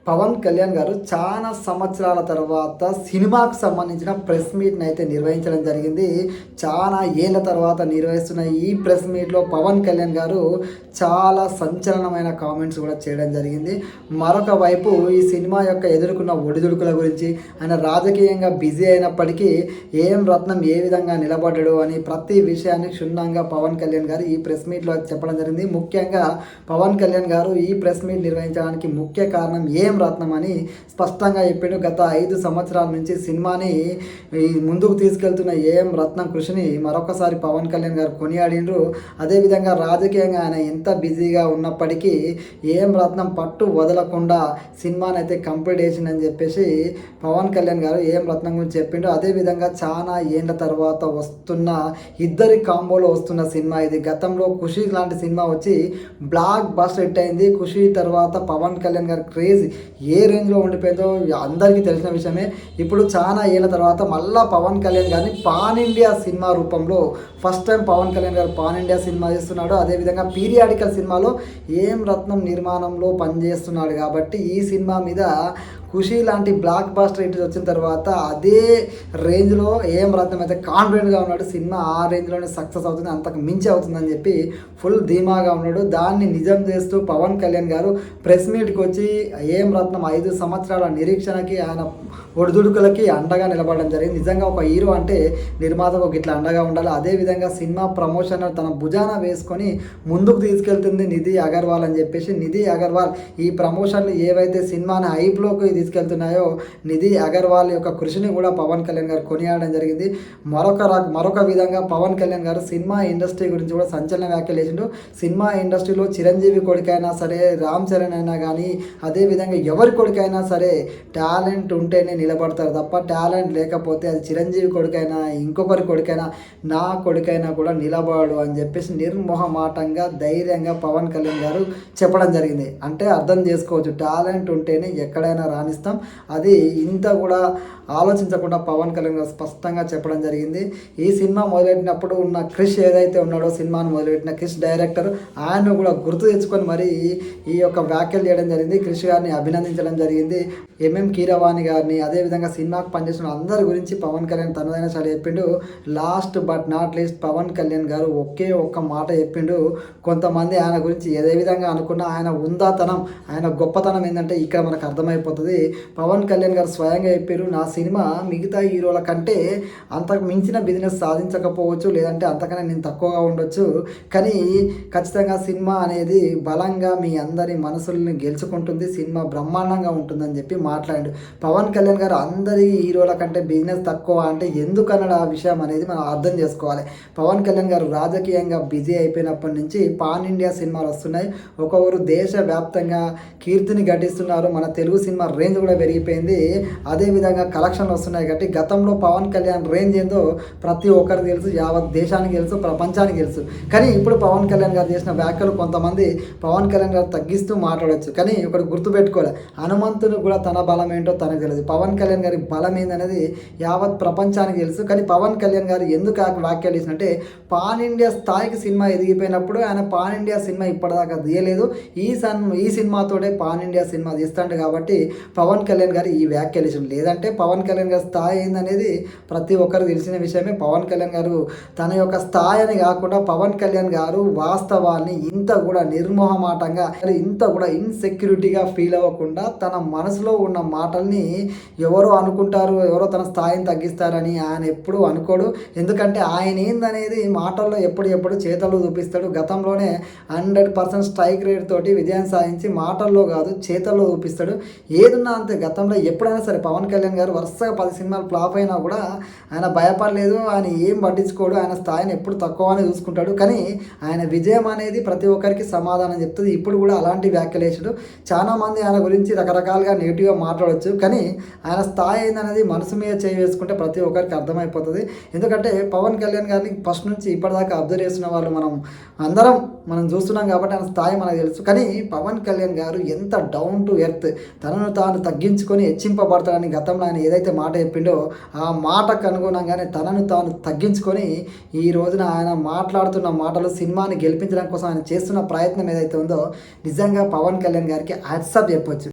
పవన్ కళ్యాణ్ గారు చాలా సంవత్సరాల తర్వాత సినిమాకు సంబంధించిన ప్రెస్ మీట్ని అయితే నిర్వహించడం జరిగింది. చాలా ఏళ్ళ తర్వాత నిర్వహిస్తున్న ఈ ప్రెస్ మీట్లో పవన్ కళ్యాణ్ గారు చాలా సంచలనమైన కామెంట్స్ కూడా చేయడం జరిగింది. మరొక వైపు ఈ సినిమా యొక్క ఎదుర్కొన్న ఒడిదుడుకుల గురించి, ఆయన రాజకీయంగా బిజీ అయినప్పటికీ ఏం రత్నం ఏ విధంగా నిలబడ్డాడు అని ప్రతి విషయాన్ని క్షుణ్ణంగా పవన్ కళ్యాణ్ గారు ఈ ప్రెస్ మీట్లో చెప్పడం జరిగింది. ముఖ్యంగా పవన్ కళ్యాణ్ గారు ఈ ప్రెస్ మీట్ నిర్వహించడానికి ముఖ్య కారణం ఏం రత్నం అని స్పష్టంగా చెప్పాడు. గత 5 సంవత్సరాల నుంచి సినిమాని ముందుకు తీసుకెళ్తున్న ఏఎం రత్నం కృషిని మరొకసారి పవన్ కళ్యాణ్ గారు కొనియాడిండ్రు. అదేవిధంగా రాజకీయంగా ఆయన ఎంత బిజీగా ఉన్నప్పటికీ ఏఎం రత్నం పట్టు వదలకుండా సినిమాని అయితే కంప్లీట్ చేసిందని చెప్పేసి పవన్ కళ్యాణ్ గారు ఏఎం రత్నం గురించి చెప్పిండు. అదేవిధంగా చాలా ఏళ్ళ తర్వాత వస్తున్న ఇద్దరి కాంబోలో వస్తున్న సినిమా ఇది. గతంలో ఖుషి లాంటి సినిమా వచ్చి బ్లాక్ బస్టర్ హిట్ అయింది. ఖుషి తర్వాత పవన్ కళ్యాణ్ గారి క్రేజ్ ఏ రేంజ్లో ఉండిపోయిందో అందరికీ తెలిసిన విషయమే. ఇప్పుడు చాలా ఏళ్ళ తర్వాత మళ్ళా పవన్ కళ్యాణ్ గారిని పాన్ ఇండియా సినిమా రూపంలో ఫస్ట్ టైం పవన్ కళ్యాణ్ గారు పాన్ ఇండియా సినిమా చేస్తున్నాడు. అదేవిధంగా పీరియాడికల్ సినిమాలో ఏం రత్నం నిర్మాణంలో పనిచేస్తున్నాడు కాబట్టి ఈ సినిమా మీద ఖుషి లాంటి బ్లాక్ బాస్టర్ హిట్ వచ్చిన తర్వాత అదే రేంజ్లో ఏం రత్నం అయితే కాన్ఫిడెంట్గా ఉన్నాడు. సినిమా ఆ రేంజ్లోనే సక్సెస్ అవుతుంది, అంతకు మించి అవుతుందని చెప్పి ఫుల్ ధీమాగా ఉన్నాడు. దాన్ని నిజం చేస్తూ పవన్ కళ్యాణ్ గారు ప్రెస్ మీట్కి వచ్చి ఏం రత్నం 5 సంవత్సరాల నిరీక్షణకి ఆయన ఒడిదుడుకులకి అండగా నిలబడడం జరిగింది. నిజంగా ఒక హీరో అంటే నిర్మాతకు ఇట్లా అండగా ఉండాలి. అదేవిధంగా సినిమా ప్రమోషన్ తన భుజాన వేసుకొని ముందుకు తీసుకెళ్తుంది నిధి అగర్వాల్ అని చెప్పేసి నిధి అగర్వాల్ ఈ ప్రమోషన్లు ఏవైతే సినిమాని హైప్లోకి తీసుకెళ్తున్నాయో నిధి అగర్వాల్ యొక్క కృషిని కూడా పవన్ కళ్యాణ్ గారు కొనియాడడం జరిగింది. మరొక విధంగా పవన్ కళ్యాణ్ గారు సినిమా ఇండస్ట్రీ గురించి కూడా సంచలన వ్యాఖ్యలు చేసిండు. సినిమా ఇండస్ట్రీలో చిరంజీవి కొడుకైనా సరే, రామ్ చరణ్ అయినా కానీ, అదేవిధంగా ఎవరి కొడుకైనా సరే టాలెంట్ ఉంటేనే నిలబడతారు తప్ప టాలెంట్ లేకపోతే అది చిరంజీవి కొడుకైనా ఇంకొకరి కొడుకైనా నా కొడుకైనా కూడా నిలబడు అని చెప్పేసి నిర్మోహమాటంగా ధైర్యంగా పవన్ కళ్యాణ్ గారు చెప్పడం జరిగింది. అంటే అర్థం చేసుకోవచ్చు, టాలెంట్ ఉంటేనే ఎక్కడైనా రాణిస్తాం. అది ఇంత కూడా ఆలోచించకుండా పవన్ కళ్యాణ్ గారు స్పష్టంగా చెప్పడం జరిగింది. ఈ సినిమా మొదలెట్టినప్పుడు ఉన్న క్రిష్ ఏదైతే ఉన్నాడో, సినిమాను మొదలెట్టిన క్రిష్ డైరెక్టర్, ఆయన కూడా గుర్తు తెచ్చుకొని మరి ఈ యొక్క వ్యాఖ్యలు చేయడం జరిగింది. క్రిష్ గారిని అభినందించడం జరిగింది. ఎంఎం కీరవాణి గారిని, అదేవిధంగా సినిమాకు పనిచేసిన అందరి గురించి పవన్ కళ్యాణ్ తనదైన సరే చెప్పిండు. Last but not least Pawan Kalyan garu ఒకే ఒక్క మాట చెప్పిండు. కొంతమంది ఆయన గురించి ఏదే విధంగా అనుకున్నా ఆయన ఉందాతనం, ఆయన గొప్పతనం ఏంటంటే ఇక్కడ మనకు అర్థమైపోతుంది. పవన్ కళ్యాణ్ గారు స్వయంగా చెప్పారు, నా సినిమా మిగతా హీరోల కంటే అంతకు మించిన బిజినెస్ సాధించకపోవచ్చు, లేదంటే అంతకన్నా నేను తక్కువగా ఉండొచ్చు, కానీ ఖచ్చితంగా సినిమా అనేది బలంగా మీ అందరి మనసుల్ని గెలుచుకుంటుంది, సినిమా బ్రహ్మాండంగా ఉంటుందని చెప్పి మాట్లాడాడు. పవన్ కళ్యాణ్ గారు అందరి హీరోల కంటే బిజినెస్ తక్కువ అంటే ఎందుకన్నాడు ఆ విషయం అనేది మనం అర్థం చేసుకోవాలి. పవన్ కళ్యాణ్ గారు రాజకీయంగా బిజీ అయిపోయినప్పటి నుంచి పాన్ ఇండియా సినిమాలు వస్తున్నాయి. ఒక్కొక్కరు దేశవ్యాప్తంగా కీర్తిని గడిస్తున్నారు. మన తెలుగు సినిమా రేంజ్ కూడా పెరిగిపోయింది. అదేవిధంగా కలెక్షన్లు వస్తున్నాయి కాబట్టి గతంలో పవన్ కళ్యాణ్ రేంజ్ ఏందో ప్రతి ఒక్కరికి తెలుసు, యావత్ దేశానికి తెలుసు, ప్రపంచానికి తెలుసు. కానీ ఇప్పుడు పవన్ కళ్యాణ్ గారు చేసిన వ్యాఖ్యలు కొంతమంది పవన్ కళ్యాణ్ గారు తగ్గిస్తూ మాట్లాడవచ్చు. కానీ ఒకటి గుర్తుపెట్టుకోవాలి, హనుమంతుని కూడా తన బలం ఏంటో తనకు తెలియదు. పవన్ కళ్యాణ్ గారి బలం ఏందనేది యావత్ ప్రపంచానికి తెలుసు. కానీ పవన్ కళ్యాణ్ గారు ఎందుకు వ్యాఖ్యలు చేసినట్టే, పాన్ ఇండియా స్థాయికి సినిమా ఎదిగిపోయినప్పుడు ఆయన పాన్ ఇండియా సినిమా ఇప్పటిదాకా తీయలేదు, ఈ సినిమాతోనే పాన్ ఇండియా సినిమా తీస్తాడు కాబట్టి పవన్ కళ్యాణ్ గారు ఈ వ్యాఖ్యలు చేసిన. లేదంటే పవన్ కళ్యాణ్ గారి స్థాయి ఏందనేది ప్రతి ఒక్కరు తెలిసిన విషయమే. పవన్ కళ్యాణ్ గారు తన యొక్క స్థాయిని కాకుండా పవన్ కళ్యాణ్ గారు వాస్తవాన్ని ఇంత కూడా నిర్మోహమాటంగా, ఇంత కూడా ఇన్సెక్యూరిటీగా ఫీల్ అవ్వకుండా తన మనసులో ఉన్న మాటల్ని ఎవరో అనుకుంటారు, ఎవరో తన స్థాయిని తగ్గిస్తారని ఆయన ఎప్పుడూ అనుకోడు. ఎందుకంటే ఆయన ఏందనేది మాటల్లో ఎప్పుడు చేతల్లో చూపిస్తాడు. గతంలోనే 100% స్ట్రైక్ రేట్ తోటి విజయం సాధించి మాటల్లో కాదు చేతల్లో చూపిస్తాడు. ఏదున్నా అంతే. గతంలో ఎప్పుడైనా సరే పవన్ కళ్యాణ్ గారు వరుసగా 10 సినిమాలు ఫ్లాప్ అయినా కూడా ఆయన భయపడలేదు, ఆయన ఏం పట్టించుకోడు, ఆయన స్థాయిని ఎప్పుడు తక్కువ అని చూసుకుంటాడు. కానీ ఆయన విజయం అనేది ప్రతి ఒక్కరికి సమాధానం చెప్తుంది. ఇప్పుడు కూడా అలాంటి వ్యాఖ్యలేసాడు. చాలామంది ఆయన గురించి రకరకాలుగా నెగిటివ్గా మాట్లాడవచ్చు, కానీ ఆయన స్థాయి ఏందనేది మనసు మీద చేయి వేసుకుంటే ప్రతి ఒక్కరికి అర్థమైపోతుంది. ఎందుకంటే పవన్ కళ్యాణ్ గారిని ఫస్ట్ నుంచి ఇప్పటిదాకా అబ్జర్వ్ చేస్తున్న వాళ్ళు మనం చూస్తున్నాం కాబట్టి ఆయన స్థాయి మనకు తెలుసు. కానీ పవన్ కళ్యాణ్ గారు ఎంత డౌన్ టు ఎర్త్, తనను తాను తగ్గించుకొని హెచ్చింపబడతాడని గతంలో ఆయన ఏదైతే మాట చెప్పిండో ఆ మాటకు అనుగుణంగానే తనను తాను తగ్గించుకొని ఈ రోజున ఆయన మాట్లాడుతున్న మాటలు సినిమాని గెలిపించడం కోసం ఆయన చేస్తున్న ప్రయత్నం ఏదైతే ఉందో నిజంగా పవన్ కళ్యాణ్ గారికి హ్యాట్సాప్ చెప్పొచ్చు.